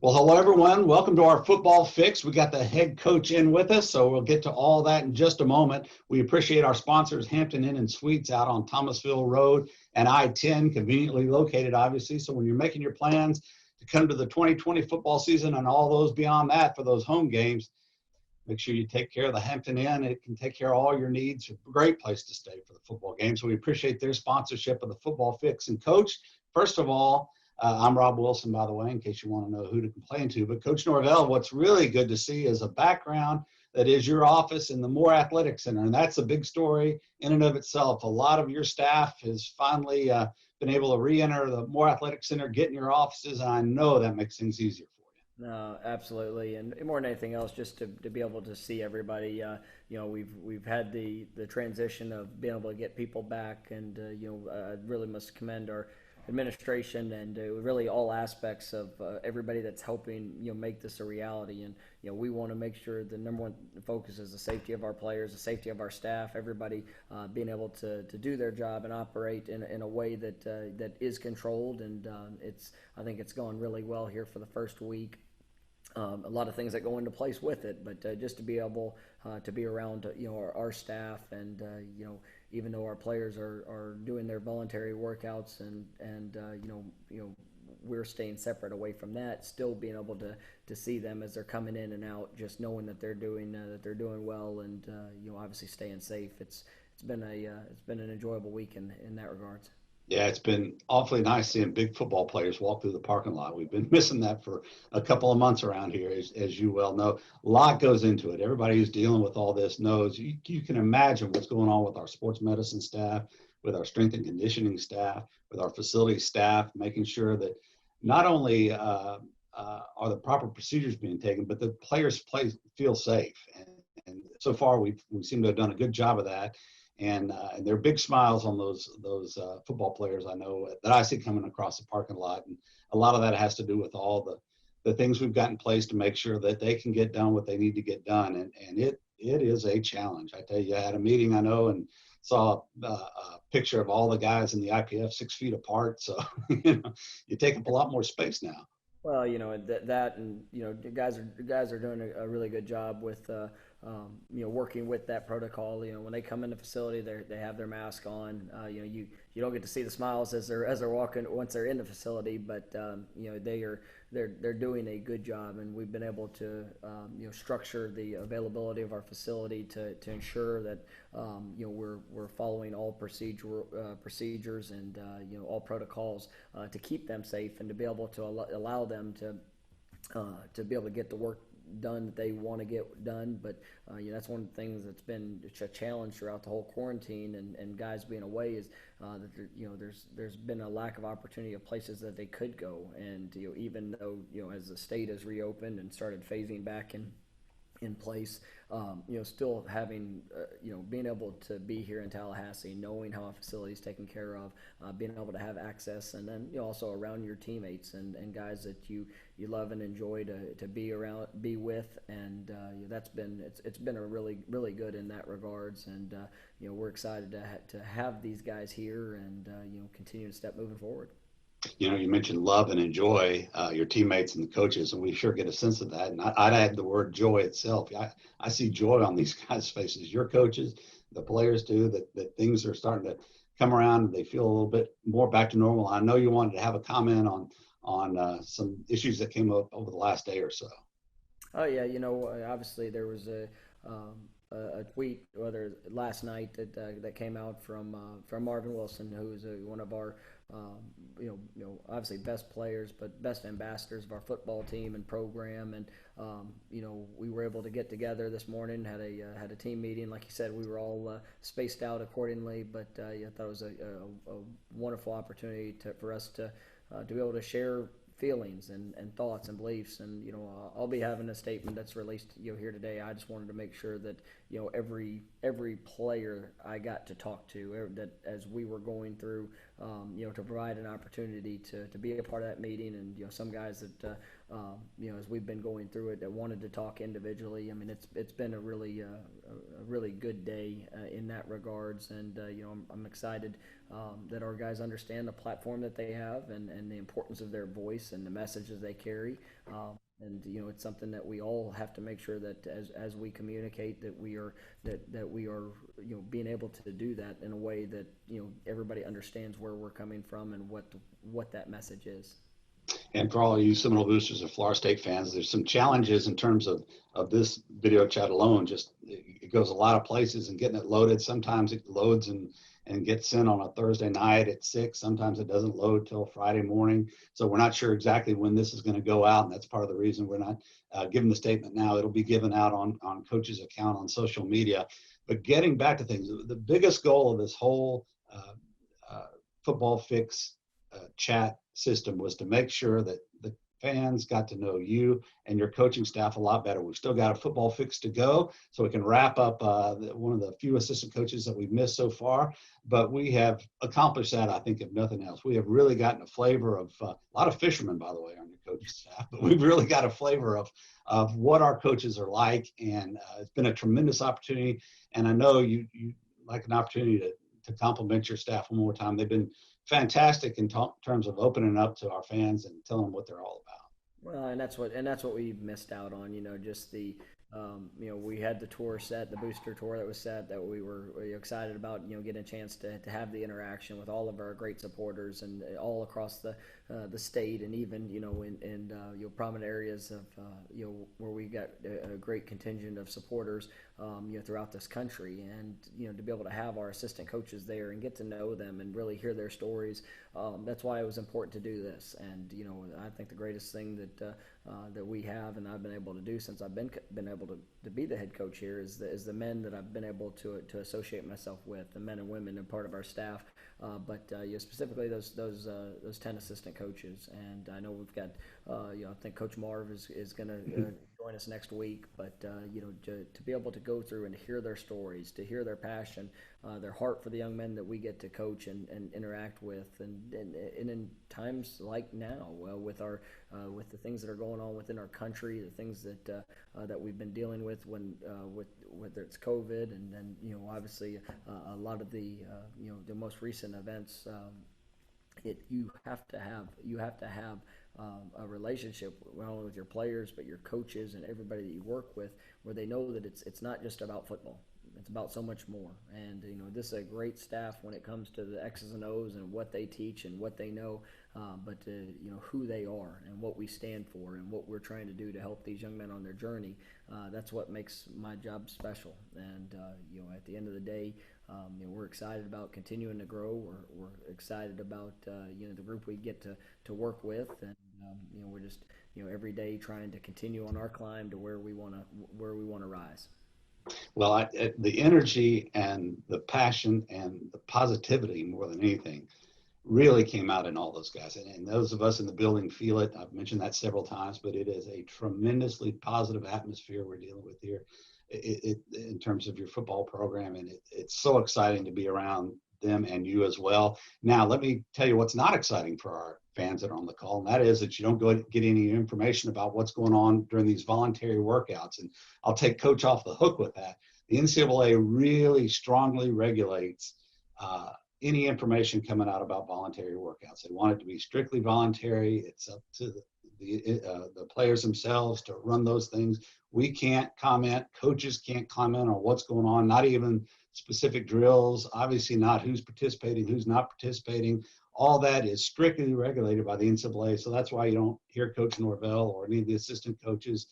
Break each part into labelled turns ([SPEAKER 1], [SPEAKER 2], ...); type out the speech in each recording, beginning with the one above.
[SPEAKER 1] Well, hello, everyone. Welcome to our football fix. We got the head coach in with us, so we'll get to all that in just a moment. We appreciate our sponsors, Hampton Inn and Suites out on Thomasville Road and I-10, conveniently located, obviously. So when you're making your plans to come to the 2020 football season and all those beyond that for those home games, make sure you take care of the Hampton Inn. It can take care of all your needs. A great place to stay for the football games. So we appreciate their sponsorship of the football fix. And Coach, first of all, I'm Rob Wilson, by the way, in case you want to know who to complain to. But Coach Norvell, what's really good to see is a background that is your office in the Moore Athletic Center. And that's a big story in and of itself. A lot of your staff has finally been able to re-enter the Moore Athletic Center, get in your offices, and I know that makes things easier for you.
[SPEAKER 2] No, absolutely, and more than anything else, just to be able to see everybody. We've had the transition of being able to get people back, and I really must commend our administration and really all aspects of everybody that's helping make this a reality. And we want to make sure the number one focus is the safety of our players, the safety of our staff, everybody being able to do their job and operate in a way that is controlled. And I think it's gone really well here for the first week. A lot of things that go into place with it, but just to be able to be around our staff, and even though our players are doing their voluntary workouts, and we're staying separate away from that, still being able to see them as they're coming in and out, just knowing that they're doing well, and obviously staying safe. It's been an enjoyable week in that regards.
[SPEAKER 1] Yeah, it's been awfully nice seeing big football players walk through the parking lot. We've been missing that for a couple of months around here, as you well know. A lot goes into it. Everybody who's dealing with all this knows. You can imagine what's going on with our sports medicine staff, with our strength and conditioning staff, with our facility staff, making sure that not only are the proper procedures being taken, but the players feel safe. And so far, we seem to have done a good job of that. And there are big smiles on those football players I know that I see coming across the parking lot, and a lot of that has to do with all the things we've got in place to make sure that they can get done what they need to get done, and it is a challenge. I tell you, I had a meeting I know and saw a picture of all the guys in the IPF 6 feet apart, so you take up a lot more space now.
[SPEAKER 2] Well, that, and the guys are doing a really good job with working with that protocol. When they come in the facility, they have their mask on. You don't get to see the smiles as they're walking once they're in the facility, but they're doing a good job, and we've been able to structure the availability of our facility to ensure that we're following all procedures and all protocols to keep them safe, and to be able to allow them to be able to get the work done that they want to get done. But that's one of the things that's been a challenge throughout the whole quarantine, and guys being away, is that there's been a lack of opportunity of places that they could go. And even though as the state has reopened and started phasing back in place, still having, being able to be here in Tallahassee, knowing how a facility is taken care of, being able to have access, and then also around your teammates and guys that you love and enjoy to be with, and it's been a really good in that regards, and we're excited to have these guys here, and continue to step moving forward.
[SPEAKER 1] You mentioned love and enjoy your teammates and the coaches, and we sure get a sense of that. And I'd add the word joy itself. I see joy on these guys' faces. Your coaches, the players do, that things are starting to come around and they feel a little bit more back to normal. I know you wanted to have a comment on some issues that came up over the last day or so.
[SPEAKER 2] Oh yeah, obviously there was a tweet, whether last night, that came out from Marvin Wilson, who is one of our obviously best players, but best ambassadors of our football team and program. And we were able to get together this morning, had a team meeting. Like you said, we were all spaced out accordingly, but I thought it was a wonderful opportunity for us to be able to share feelings and thoughts and beliefs. And I'll be having a statement that's released here today. I just wanted to make sure that every player I got to talk to that as we were going through, to provide an opportunity to be a part of that meeting, and some guys that as we've been going through it that wanted to talk individually. I mean, it's been a really good day in that regards, and I'm excited that our guys understand the platform that they have, and the importance of their voice and the messages they carry. And it's something that we all have to make sure that as we communicate, that we are being able to do that in a way that everybody understands where we're coming from and what that message is.
[SPEAKER 1] And for all of you Seminole Boosters or Florida State fans, there's some challenges in terms of this video chat alone. Just it goes a lot of places, and getting it loaded. Sometimes it loads and gets sent on a Thursday night at 6. Sometimes it doesn't load till Friday morning. So we're not sure exactly when this is going to go out, and that's part of the reason we're not giving the statement now. It'll be given out on Coach's account on social media. But getting back to things, the biggest goal of this whole Football Fix chat system was to make sure that the fans got to know you and your coaching staff a lot better. We've still got a Football Fix to go, so we can wrap up one of the few assistant coaches that we've missed so far. But we have accomplished that, I think, if nothing else. We have really gotten a flavor of a lot of fishermen, by the way, on your coaching staff, but we've really got a flavor of what our coaches are like, and it's been a tremendous opportunity. And I know you like an opportunity to compliment your staff one more time. They've been fantastic in terms of opening up to our fans and telling them what they're all about.
[SPEAKER 2] Well, and that's what we missed out on. Just the we had the tour set, the booster tour that was set, that we were excited about. Getting a chance to have the interaction with all of our great supporters and all across the state, and even in prominent areas of where we got a great contingent of supporters throughout this country, and to be able to have our assistant coaches there and get to know them and really hear their stories. That's why it was important to do this. And I think the greatest thing that we have, and I've been able to do since I've been able to be the head coach here, is the men that I've been able to associate myself with, the men and women and part of our staff. But specifically those 10 assistant coaches, and I know we've got I think Coach Marv is going to join us next week. But to be able to go through and hear their stories, to hear their passion, their heart for the young men that we get to coach and interact with, and in times like now, with the things that are going on within our country, the things that we've been dealing with whether it's COVID, and then obviously a lot of the most recent events. You have to have a relationship not only with your players but your coaches and everybody that you work with, where they know that it's not just about football. It's about so much more. And this is a great staff when it comes to the X's and O's and what they teach and what they know, but who they are and what we stand for and what we're trying to do to help these young men on their journey. That's what makes my job special. And at the end of the day, we're excited about continuing to grow. We're excited about the group we get to work with, and we're just every day trying to continue on our climb to where we want to rise.
[SPEAKER 1] Well, the energy and the passion and the positivity, more than anything, really came out in all those guys. And those of us in the building feel it. I've mentioned that several times, but it is a tremendously positive atmosphere we're dealing with here in terms of your football program. And it's so exciting to be around them and you as well. Now, let me tell you what's not exciting for our fans that are on the call, and that is that you don't go get any information about what's going on during these voluntary workouts. And I'll take Coach off the hook with that. The NCAA really strongly regulates any information coming out about voluntary workouts. They want it to be strictly voluntary. It's up to the players themselves to run those things. We can't comment. Coaches can't comment on what's going on, not even specific drills, obviously not who's participating, who's not participating. All that is strictly regulated by the NCAA. So that's why you don't hear Coach Norvell or any of the assistant coaches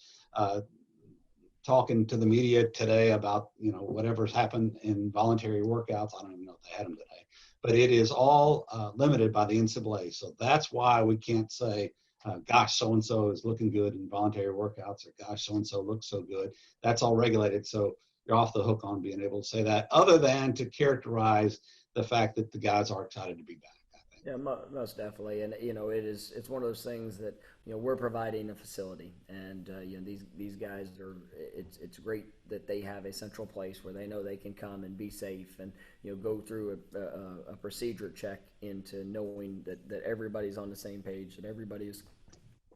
[SPEAKER 1] talking to the media today about, whatever's happened in voluntary workouts. I don't even know if they had them today, but it is all limited by the NCAA. So that's why we can't say, gosh, so-and-so is looking good in voluntary workouts, or gosh, so-and-so looks so good. That's all regulated. So you're off the hook on being able to say that, other than to characterize the fact that the guys are excited to be back, I think.
[SPEAKER 2] Yeah, most definitely, and it's one of those things that we're providing a facility, and these guys are. It's great that they have a central place where they know they can come and be safe, and go through a procedure check into knowing that everybody's on the same page, that everybody is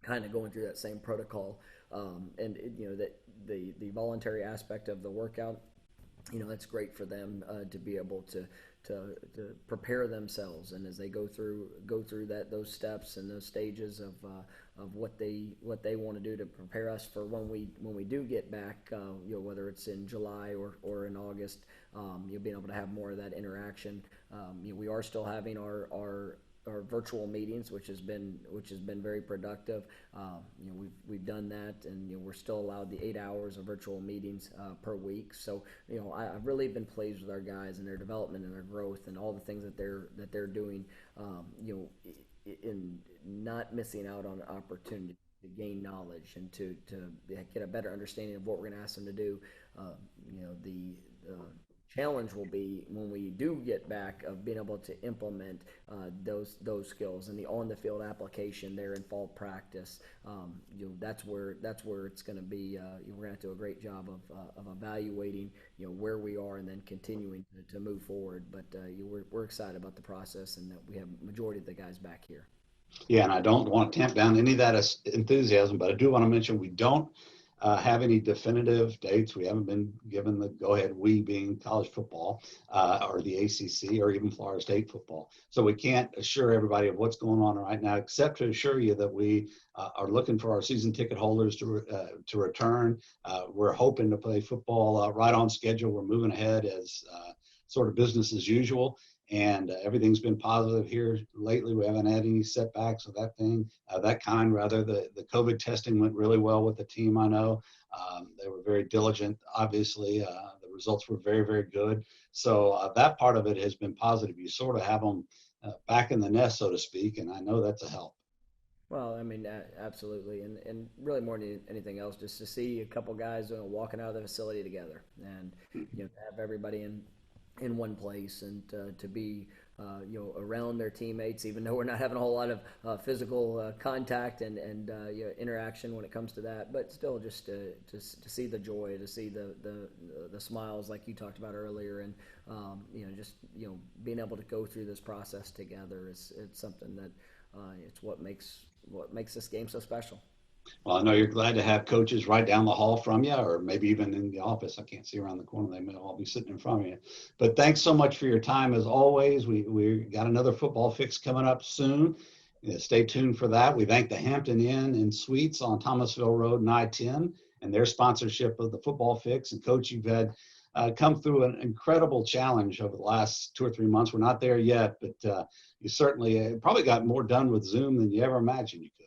[SPEAKER 2] kind of going through that same protocol, and that the voluntary aspect of the workout, that's great for them to be able to prepare themselves, and as they go through those steps and those stages of what they want to do to prepare us for when we do get back, whether it's in July or in August, you'll be able to have more of that interaction. We are still having our virtual meetings, which has been very productive. We've done that, and we're still allowed the 8 hours of virtual meetings per week. So I've really been pleased with our guys and their development and their growth and all the things that they're doing. In not missing out on opportunity to gain knowledge and to get a better understanding of what we're going to ask them to do. The challenge will be when we do get back of being able to implement those skills and the on the field application there in fall practice. That's where it's going to be. We're going to have to do a great job of evaluating where we are and then continuing to move forward. But we're excited about the process and that we have majority of the guys back here.
[SPEAKER 1] Yeah, and I don't want to tamp down any of that enthusiasm, but I do want to mention we don't have any definitive dates. We haven't been given the go-ahead, we being college football or the ACC or even Florida State football. So we can't assure everybody of what's going on right now, except to assure you that we are looking for our season ticket holders to return. We're hoping to play football right on schedule. We're moving ahead as sort of business as usual. And everything's been positive here lately. We haven't had any setbacks of that kind. Rather, the COVID testing went really well with the team. I know they were very diligent. Obviously, the results were very, very good. So that part of it has been positive. You sort of have them back in the nest, so to speak, and I know that's a help.
[SPEAKER 2] Well, I mean, absolutely, and really more than anything else, just to see a couple guys walking out of the facility together, and to have everybody in one place, and to be around their teammates, even though we're not having a whole lot of physical contact and interaction when it comes to that, but still just to see the joy, to see the smiles like you talked about earlier, and just being able to go through this process together it's something that it's what makes this game so special.
[SPEAKER 1] Well, I know you're glad to have coaches right down the hall from you, or maybe even in the office. I can't see around the corner. They may all be sitting in front of you. But thanks so much for your time as always. We got another football fix coming up soon. Stay tuned for that. We thank the Hampton Inn and Suites on Thomasville Road and I-10 and their sponsorship of the football fix. And Coach, you've had come through an incredible challenge over the last 2 or 3 months. We're not there yet, but you certainly probably got more done with Zoom than you ever imagined you could.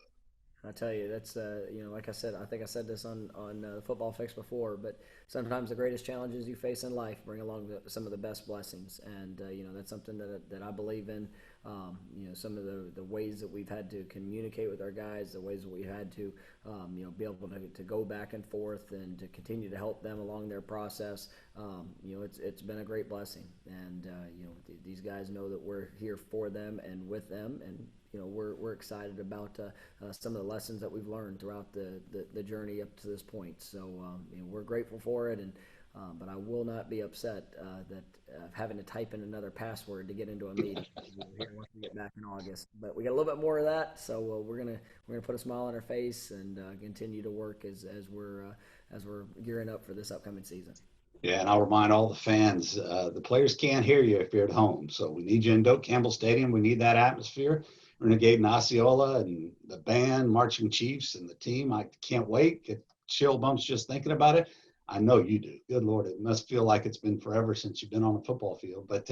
[SPEAKER 2] I tell you, that's like I said, I think I said this on Football Fix before, but sometimes the greatest challenges you face in life bring along some of the best blessings, and that's something that I believe in. Some of the ways that we've had to communicate with our guys, the ways that we had to be able to go back and forth and to continue to help them along their process. It's been a great blessing, and these guys know that we're here for them and with them, and we're excited about some of the lessons that we've learned throughout the journey up to this point. So we're grateful for it, and but I will not be upset that having to type in another password to get into a meeting. We're here once we get back in August, but we got a little bit more of that. So we're gonna put a smile on our face and continue to work as we're gearing up for this upcoming season.
[SPEAKER 1] Yeah, and I'll remind all the fans, the players can't hear you if you're at home. So we need you in Doak Campbell Stadium. We need that atmosphere. Renegade and Osceola and the band, Marching Chiefs, and the team. I can't wait. Get chill bumps just thinking about it. I know you do. Good Lord, it must feel like it's been forever since you've been on a football field. But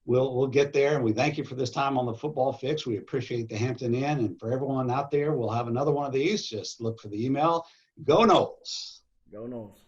[SPEAKER 1] we'll get there, and we thank you for this time on the Football Fix. We appreciate the Hampton Inn, and for everyone out there, we'll have another one of these. Just look for the email. Go Noles.
[SPEAKER 2] Go Noles.